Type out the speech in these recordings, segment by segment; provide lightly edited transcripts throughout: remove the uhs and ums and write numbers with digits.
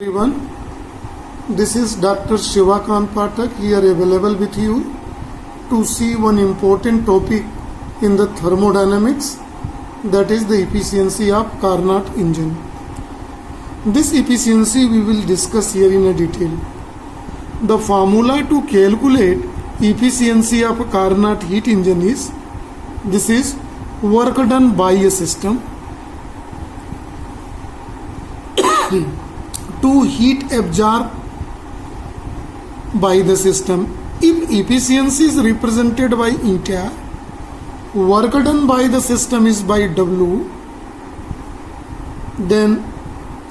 Everyone, this is Dr. Shivakant Pathak here available with you to see one important topic in the thermodynamics, that is the efficiency of Carnot engine. This efficiency we will discuss here in a detail. The formula to calculate efficiency of a Carnot heat engine is, this is work done by a system to heat absorbed by the system. If efficiency is represented by eta, work done by the system is by W, then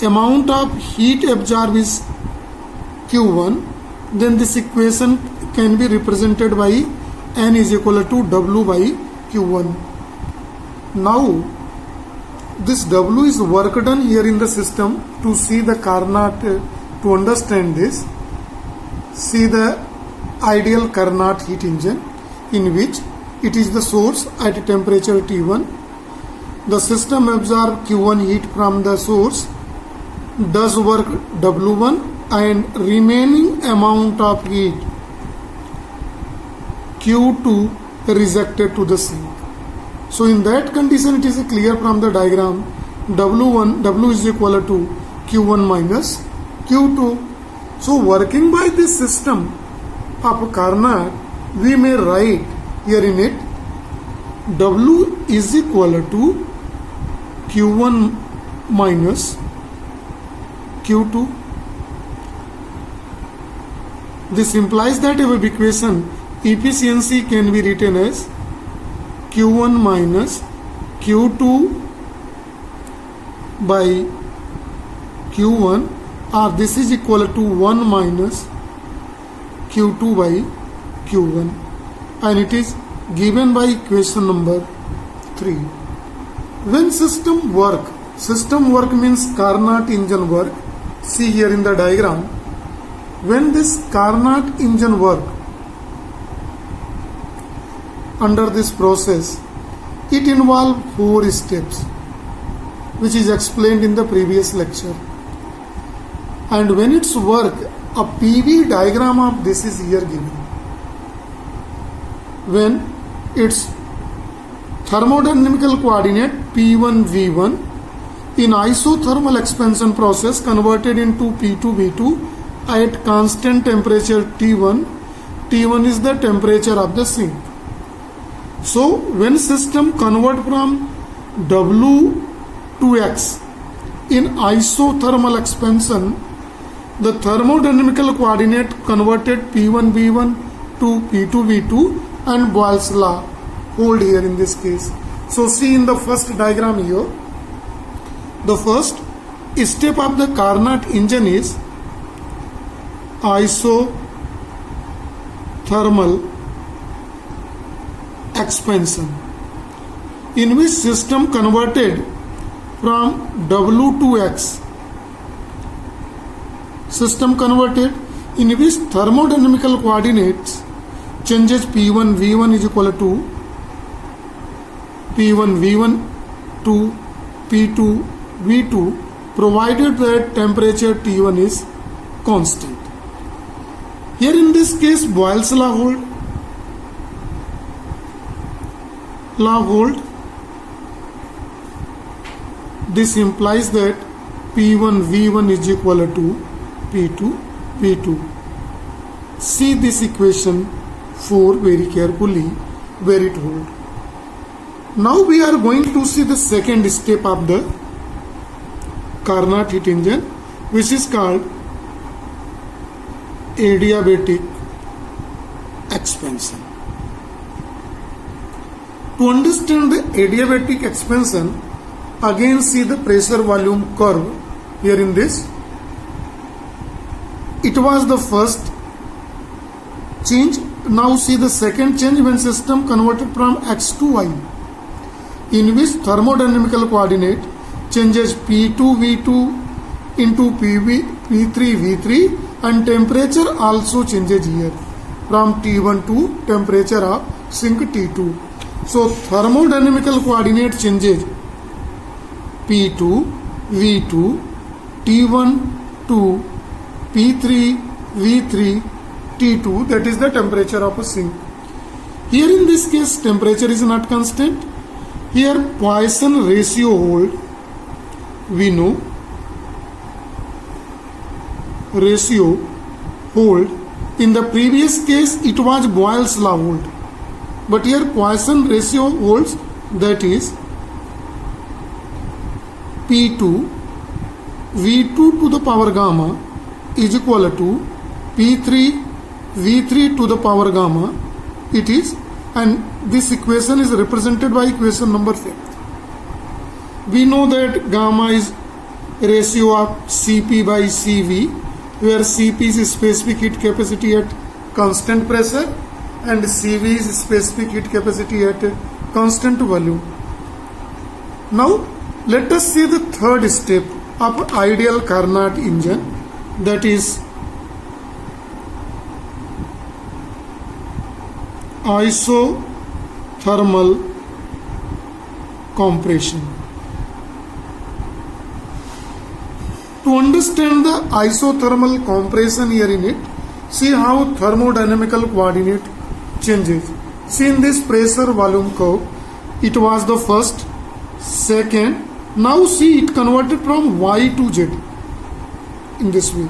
amount of heat absorbed is Q1, then this equation can be represented by N is equal to W by Q1. Now this W is work done here in the system. To see the Carnot, to understand this, see the ideal Carnot heat engine in which it is the source at temperature T1. The system absorbs Q1 heat from the source, does work W1 and remaining amount of heat Q2 rejected to the sink. So in that condition it is clear from the diagram W is equal to Q1 minus Q2. So working by this system of Carnot, we may write here in it W is equal to Q1 minus Q2. This implies that our equation efficiency can be written as Q1 minus Q2 by Q1, or this is equal to 1 minus Q2 by Q1, and it is given by equation number 3. When system work means Carnot engine work. See here in the diagram, when this Carnot engine work, under this process, it involves 4 steps, which is explained in the previous lecture. And when it's work, a PV diagram of this is here given. When its thermodynamical coordinate P1 V1 in isothermal expansion process converted into P2 V2 at constant temperature T1. T1 is the temperature of the sink. So when system convert from W to X in isothermal expansion, the thermodynamical coordinate converted P1 V1 to P2 V2 and Boyle's law hold here in this case. So see in the first diagram here, the first step of the Carnot engine is isothermal expansion, in which system converted from W to X, system converted in which thermodynamical coordinates changes P1 V1 is equal to P1 V1 to P2 V2, provided that temperature T1 is constant. Here in this case Boyle's law hold. This implies that P1 V1 is equal to P2 V2. See this equation 4 very carefully where it holds. Now we are going to see the second step of the Carnot heat engine, which is called adiabatic expansion. To understand the adiabatic expansion, again see the pressure volume curve here in this. It was the first change. Now see the second change when system converted from X to Y, in which thermodynamical coordinate changes P2 V2 into P3 V3, and temperature also changes here from T1 to temperature of sink T2. So thermodynamical coordinate changes P2 V2 T1 2, P3, V3, T2, that is the temperature of a sink. Here in this case, temperature is not constant. Here Poisson ratio hold, we know, ratio hold. In the previous case, it was Boyle's law hold. But here Poisson ratio holds, that is P2 V2 to the power gamma is equal to P3 V3 to the power gamma. It is, and this equation is represented by equation number 5. We know that gamma is ratio of Cp by Cv, where Cp is specific heat capacity at constant pressure and Cv is specific heat capacity at constant volume. Now let us see the third step of ideal Carnot engine, that is isothermal compression. To understand the isothermal compression here in it, see how thermodynamical coordinate changes. See in this pressure volume curve, it was the first, second. Now see it converted from Y to Z in this way.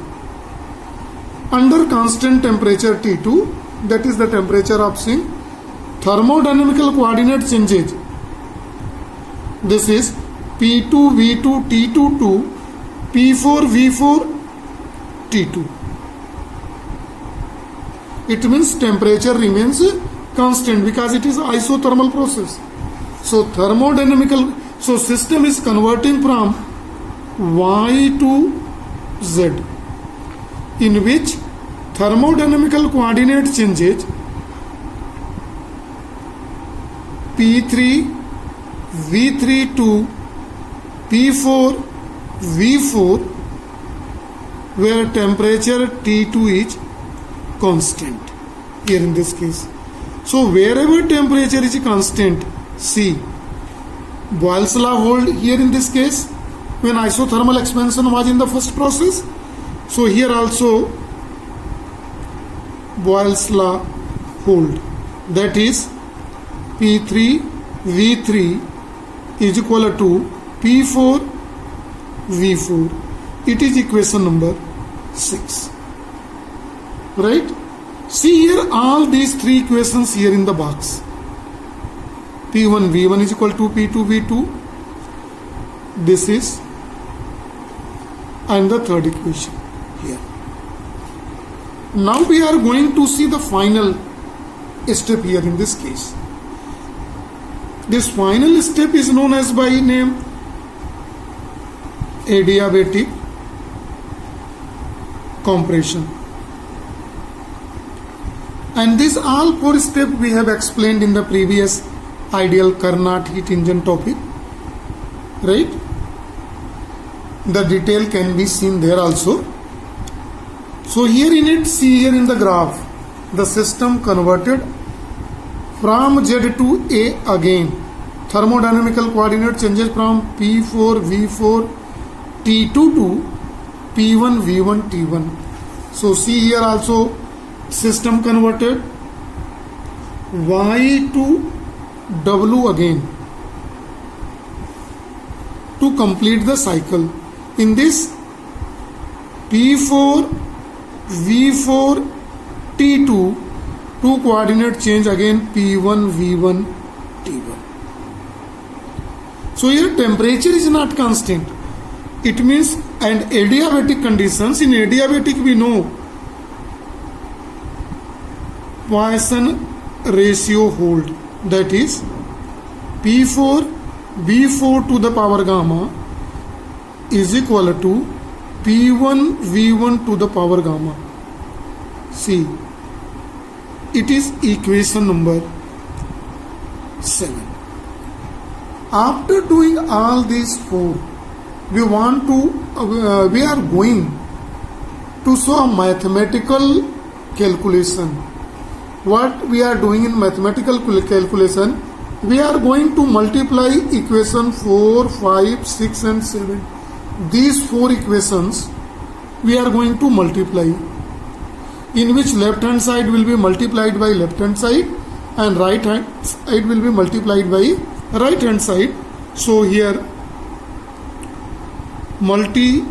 Under constant temperature T2, that is the temperature of sink, thermodynamical coordinate changes. This is P2 V2 T2 to P4 V4 T2. It means temperature remains constant because it is isothermal process. So thermodynamical, so system is converting from Y to Z, in which thermodynamical coordinate changes P3 V3 to P4 V4, where temperature T2 is constant here in this case. So wherever temperature is constant, see Boyle's law hold here in this case when isothermal expansion was in the first process. So here also Boyle's law hold, that is P3 V3 is equal to P4 V4. It is equation number 6. Right? See here all these three equations here in the box. P1 V1 is equal to P2 V2. This is, and the third equation here. Now we are going to see the final step here in this case. This final step is known as by name adiabatic compression. And this all four steps we have explained in the previous ideal Carnot heat engine topic, right? The detail can be seen there also. So here in it, see here in the graph, the system converted from Z to A again. Thermodynamical coordinate changes from P4 V4 T2 to P1 V1 T1. So see here also system converted Y to W again to complete the cycle. In this P4 V4 T2, two coordinate change again P1 V1 T1. So here temperature is not constant. It means, and adiabatic conditions, in adiabatic we know Poisson ratio hold, that is P4 V4 to the power gamma is equal to P1 V1 to the power gamma. See, it is equation number 7. After doing all these four, we are going to show a mathematical calculation. What we are doing in mathematical calculation, we are going to multiply equation 4, 5, 6 and 7. These four equations we are going to multiply, in which left hand side will be multiplied by left hand side and right hand side will be multiplied by right hand side. So here multiplying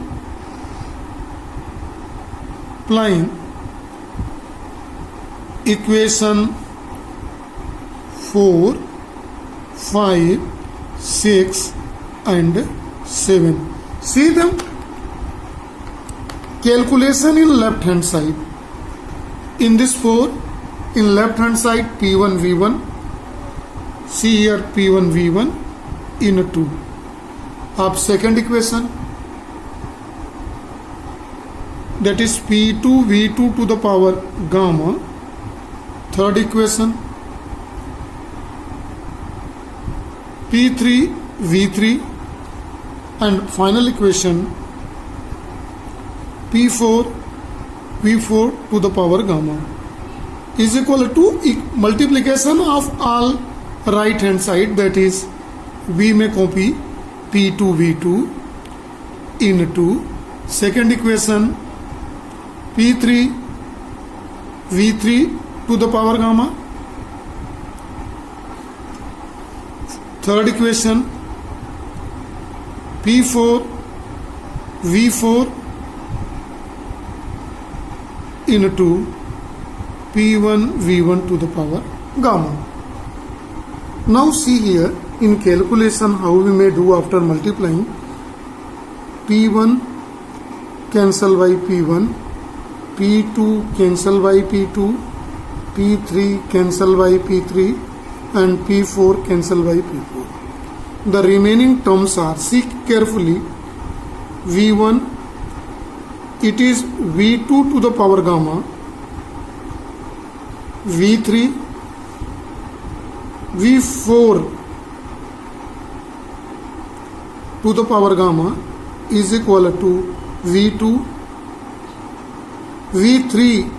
equation 4, 5, 6 and 7. See them calculation in left hand side. In this 4, in left hand side P1 V1, see here P1 V1 in 2. Up second equation, that is P2 V2 to the power gamma. Third equation P3 V3, and final equation P4 V4 to the power gamma is equal to multiplication of all right hand side, that is we may copy P2 V2 into second equation P3 V3 to the power gamma, third equation P4 V4 into P1 V1 to the power gamma. Now see here in calculation how we may do after multiplying. P1 cancel by P1, P2 cancel by P2, P3 cancel by P3 and P4 cancel by P4. The remaining terms are, see carefully, V1 it is V2 to the power gamma, V3 V4 to the power gamma is equal to V2 V3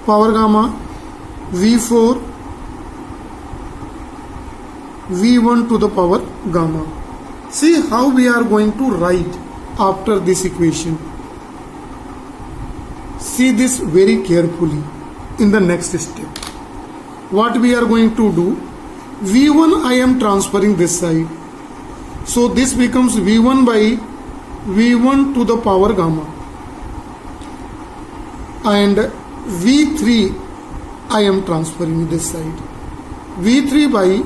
power gamma V4 V1 to the power gamma. See how we are going to write after this equation. See this very carefully in the next step. What we are going to do, V1 I am transferring this side. So this becomes V1 by V1 to the power gamma. And V3 I am transferring this side. V3 by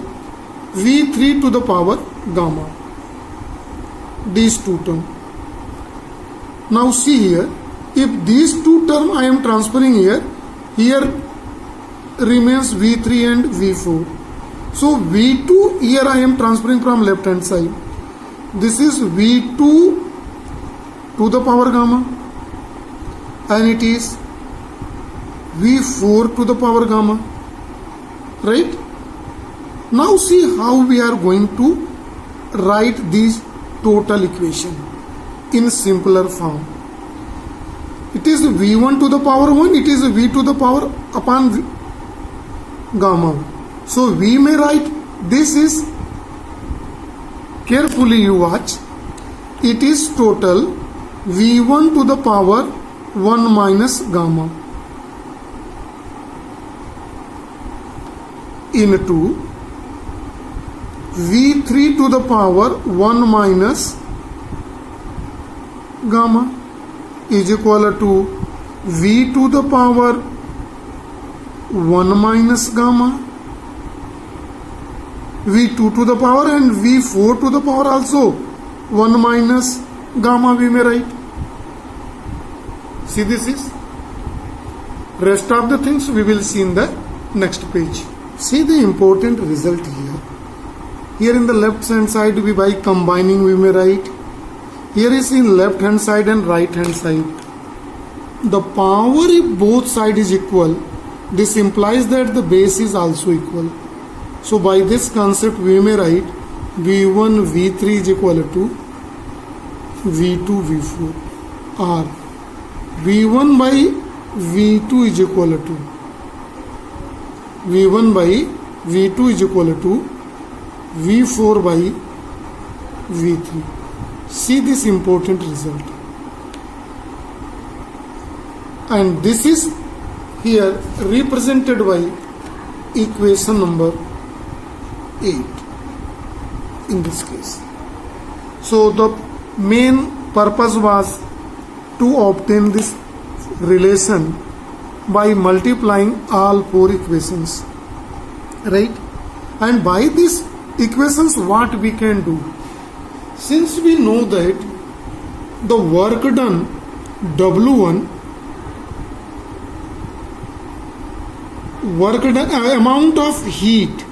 V3 to the power gamma. These two terms. Now see here, if these two terms I am transferring here remains V3 and V4. So V2 here I am transferring from left hand side. This is V2 to the power gamma and it is V4 to the power gamma, right? Now see how we are going to write this total equation in simpler form. It is V1 to the power 1, it is V to the power upon gamma. So we may write, this is, carefully you watch, it is total V1 to the power 1 minus gamma into V3 to the power 1 minus gamma is equal to V to the power 1 minus gamma, V2 to the power and V4 to the power also 1 minus gamma we may write. See this is. Rest of the things we will see in the next page. See the important result here. Here in the left hand side we by combining we may write. Here is in left hand side and right hand side. The power if both side is equal, this implies that the base is also equal. So by this concept we may write V1 V3 is equal to V2 V4 or V1 by V2 is equal to V1 by V2 is equal to V4 by V3. See this important result. and this is here represented by equation number 8 in this case. So the main purpose was to obtain this relation by multiplying all 4 equations, right? And by these equations what we can do, since we know that the work done W1, amount of heat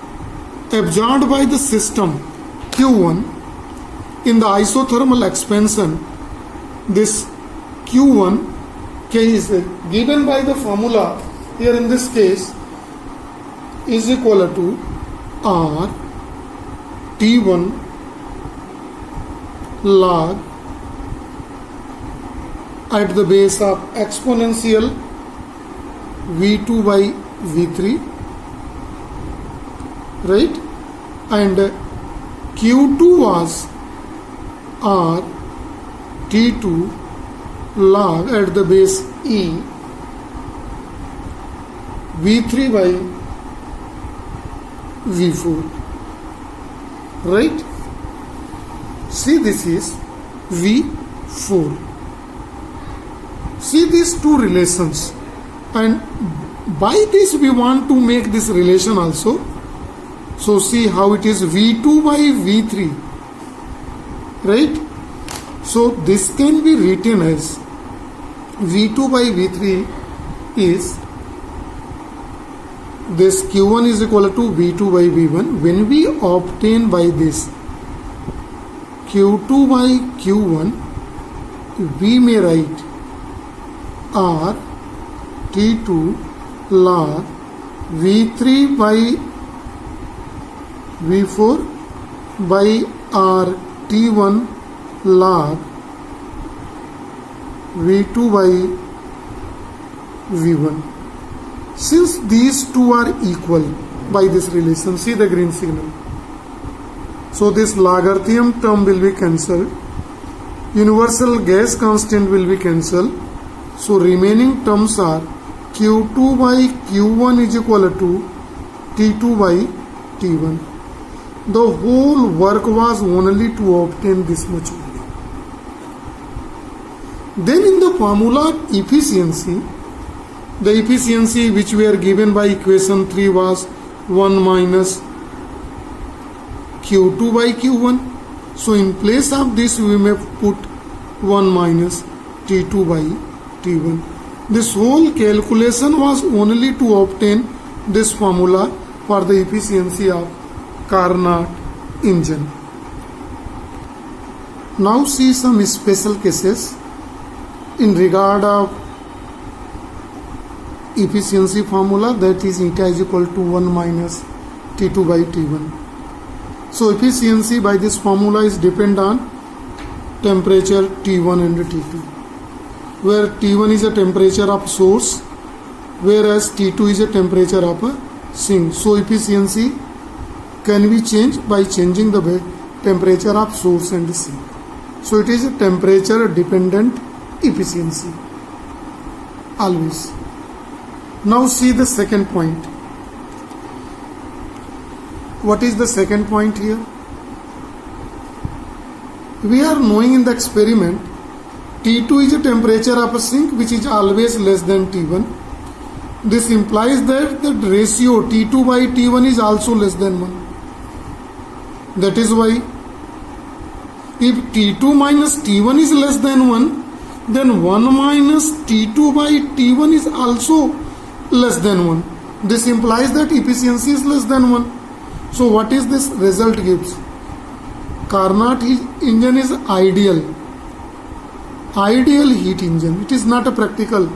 absorbed by the system Q1 in the isothermal expansion, this Q1 K is given by the formula here in this case is equal to R T1 log at the base of exponential V2 by V3, right? And Q2 was R T2 log at the base E V3 by V4, right? See, this is V4. See these two relations, and by this we want to make this relation also. So see how it is V2 by V3, right? So this can be written as V2 by V3 is this Q1 is equal to V2 by V1. When we obtain by this Q2 by Q1, we may write R T2 log V3 by V4 by R T1 log V2 by V1. Since these two are equal by this relation, see the green signal. So this Lagarthian term will be cancelled. Universal gas constant will be cancelled. So remaining terms are Q2 by Q1 is equal to T2 by T1. The whole work was only to obtain this much only. Then in the formula efficiency, the efficiency which we are given by equation 3 was 1 minus Q2 by Q1. So in place of this we may put 1 minus T2 by T1. This whole calculation was only to obtain this formula for the efficiency of Carnot engine. Now see some special cases in regard of efficiency formula, that is eta is equal to 1 minus T2 by T1. So efficiency by this formula is depend on temperature T1 and T2, where T1 is a temperature of source whereas T2 is a temperature of a sink. So efficiency can be changed by changing the temperature of source and sink. So it is a temperature dependent efficiency always. Now see the second point. What is the second point here? We are knowing in the experiment T2 is a temperature of a sink which is always less than T1. This implies that the ratio T2 by T1 is also less than 1. That is why if T2 minus T1 is less than 1, then 1 minus T2 by T1 is also less than 1. This implies that efficiency is less than 1. So what is this result gives? Carnot engine is ideal heat engine. It is not a practical,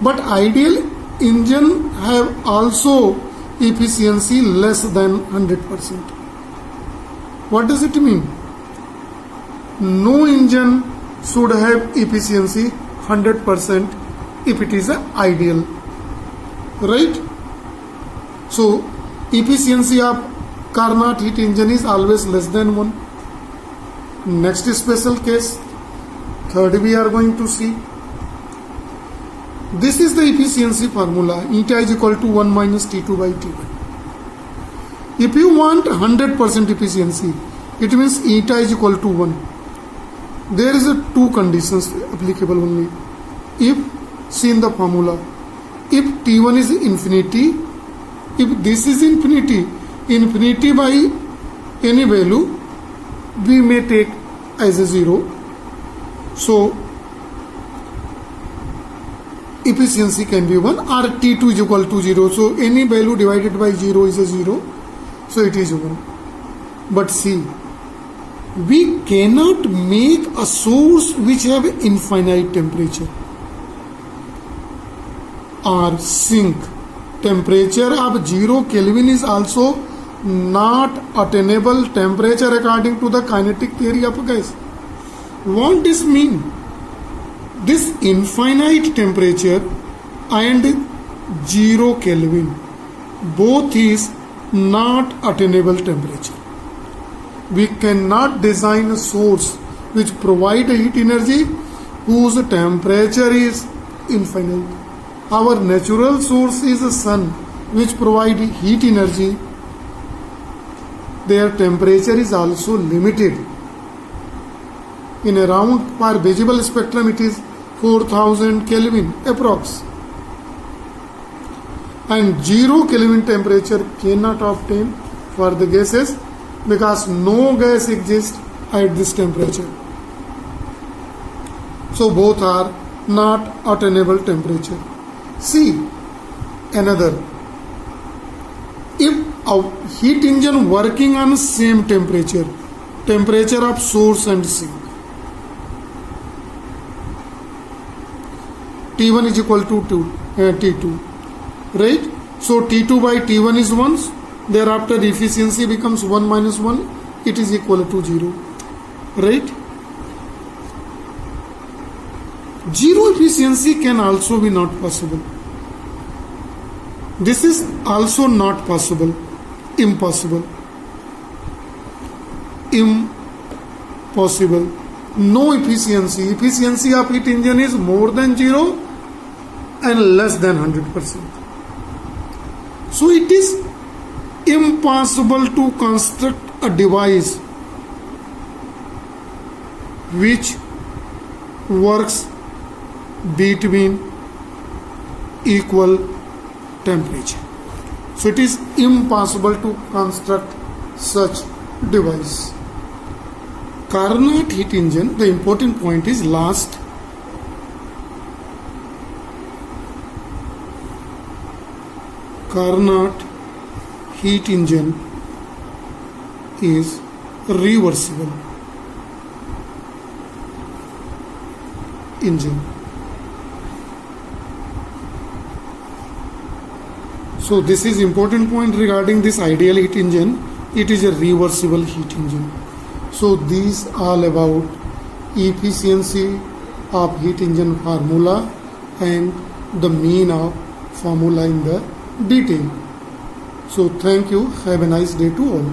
but ideal engine have also efficiency less than 100%. What does it mean? No engine should have efficiency 100% if it is ideal, right? So efficiency of Carnot heat engine is always less than 1. Next special case, third we are going to see. This is the efficiency formula. Eta is equal to 1 minus T2 by T1. If you want 100% efficiency, it means eta is equal to 1. There is a two conditions applicable only. If, see in the formula, if T1 is infinity, if this is infinity, infinity by any value, we may take as a 0. So, efficiency can be 1, or T2 is equal to 0. So, any value divided by 0 is a 0. So, it is 1. But see, we cannot make a source which have infinite temperature or sink. Temperature of 0 Kelvin is also not attainable temperature according to the kinetic theory of gas. What does this mean? This infinite temperature and 0 Kelvin both is not attainable temperature. We cannot design a source which provide heat energy whose temperature is infinite. Our natural source is the sun, which provide heat energy. Their temperature is also limited. In a round per visible spectrum, it is 4000 Kelvin approx. And 0 Kelvin temperature cannot obtain for the gases because no gas exists at this temperature. So both are not attainable temperature. See another. If a heat engine working on same temperature of source and sink, T1 is equal to T2, right? So T2 by T1 is 1. Thereafter efficiency becomes 1 minus 1. It is equal to 0, right? 0 efficiency can also be not possible. This is also not possible. Impossible. Impossible. No efficiency. Efficiency of heat engine is more than 0 and less than 100%. So it is impossible to construct a device which works between equal temperature. So it is impossible to construct such device. Carnot heat engine, the important point is last. Carnot heat engine is reversible engine. So this is important point regarding this ideal heat engine. It is a reversible heat engine. So these all about efficiency of heat engine formula and the mean of formula in the detail. So thank you. Have a nice day to all.